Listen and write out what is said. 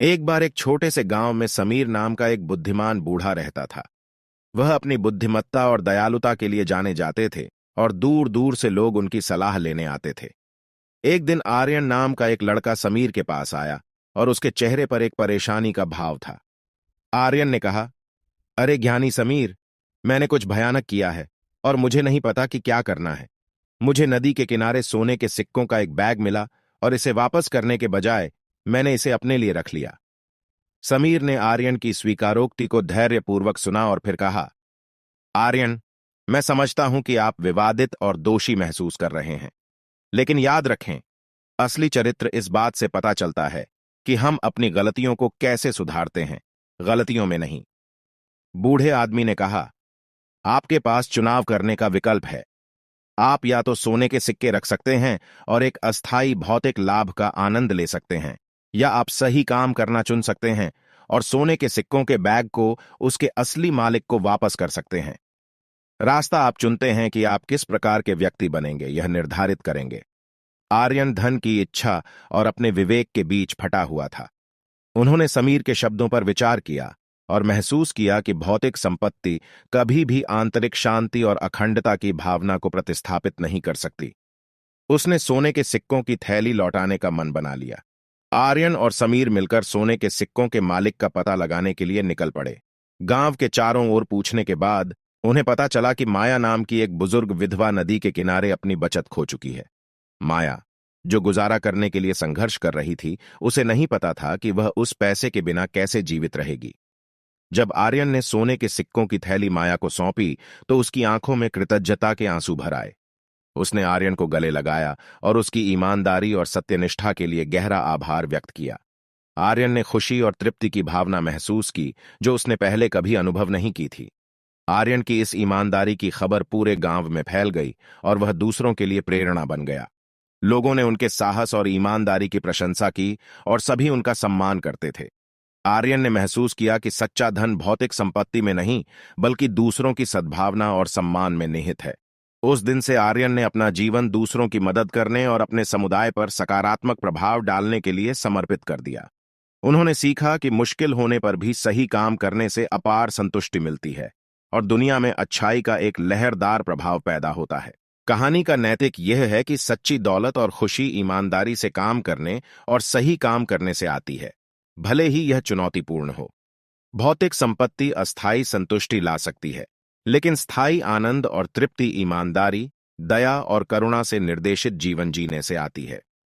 एक बार एक छोटे से गांव में समीर नाम का एक बुद्धिमान बूढ़ा रहता था। वह अपनी बुद्धिमत्ता और दयालुता के लिए जाने जाते थे और दूर दूर से लोग उनकी सलाह लेने आते थे। एक दिन आर्यन नाम का एक लड़का समीर के पास आया और उसके चेहरे पर एक परेशानी का भाव था। आर्यन ने कहा, अरे ज्ञानी समीर, मैंने कुछ भयानक किया है और मुझे नहीं पता कि क्या करना है। मुझे नदी के किनारे सोने के सिक्कों का एक बैग मिला और इसे वापस करने के बजाय मैंने इसे अपने लिए रख लिया। समीर ने आर्यन की स्वीकारोक्ति को धैर्यपूर्वक सुना और फिर कहा, आर्यन, मैं समझता हूं कि आप विवादित और दोषी महसूस कर रहे हैं, लेकिन याद रखें, असली चरित्र इस बात से पता चलता है कि हम अपनी गलतियों को कैसे सुधारते हैं, गलतियों में नहीं। बूढ़े आदमी ने कहा, आपके पास चुनाव करने का विकल्प है। आप या तो सोने के सिक्के रख सकते हैं और एक अस्थायी भौतिक लाभ का आनंद ले सकते हैं, या आप सही काम करना चुन सकते हैं और सोने के सिक्कों के बैग को उसके असली मालिक को वापस कर सकते हैं। रास्ता आप चुनते हैं कि आप किस प्रकार के व्यक्ति बनेंगे, यह निर्धारित करेंगे। आर्यन धन की इच्छा और अपने विवेक के बीच फटा हुआ था। उन्होंने समीर के शब्दों पर विचार किया और महसूस किया कि भौतिक संपत्ति कभी भी आंतरिक शांति और अखंडता की भावना को प्रतिस्थापित नहीं कर सकती। उसने सोने के सिक्कों की थैली लौटाने का मन बना लिया। आर्यन और समीर मिलकर सोने के सिक्कों के मालिक का पता लगाने के लिए निकल पड़े। गांव के चारों ओर पूछने के बाद उन्हें पता चला कि माया नाम की एक बुजुर्ग विधवा नदी के किनारे अपनी बचत खो चुकी है। माया, जो गुजारा करने के लिए संघर्ष कर रही थी, उसे नहीं पता था कि वह उस पैसे के बिना कैसे जीवित रहेगी। जब आर्यन ने सोने के सिक्कों की थैली माया को सौंपी तो उसकी आंखों में कृतज्ञता के आंसू भर आए। उसने आर्यन को गले लगाया और उसकी ईमानदारी और सत्यनिष्ठा के लिए गहरा आभार व्यक्त किया। आर्यन ने खुशी और तृप्ति की भावना महसूस की जो उसने पहले कभी अनुभव नहीं की थी। आर्यन की इस ईमानदारी की खबर पूरे गांव में फैल गई और वह दूसरों के लिए प्रेरणा बन गया। लोगों ने उनके साहस और ईमानदारी की प्रशंसा की और सभी उनका सम्मान करते थे। आर्यन ने महसूस किया कि सच्चा धन भौतिक संपत्ति में नहीं, बल्कि दूसरों की सद्भावना और सम्मान में निहित है। उस दिन से आर्यन ने अपना जीवन दूसरों की मदद करने और अपने समुदाय पर सकारात्मक प्रभाव डालने के लिए समर्पित कर दिया। उन्होंने सीखा कि मुश्किल होने पर भी सही काम करने से अपार संतुष्टि मिलती है और दुनिया में अच्छाई का एक लहरदार प्रभाव पैदा होता है। कहानी का नैतिक यह है कि सच्ची दौलत और खुशी ईमानदारी से काम करने और सही काम करने से आती है, भले ही यह चुनौतीपूर्ण हो। भौतिक संपत्ति अस्थायी संतुष्टि ला सकती है, लेकिन स्थायी आनंद और तृप्ति ईमानदारी, दया और करुणा से निर्देशित जीवन जीने से आती है।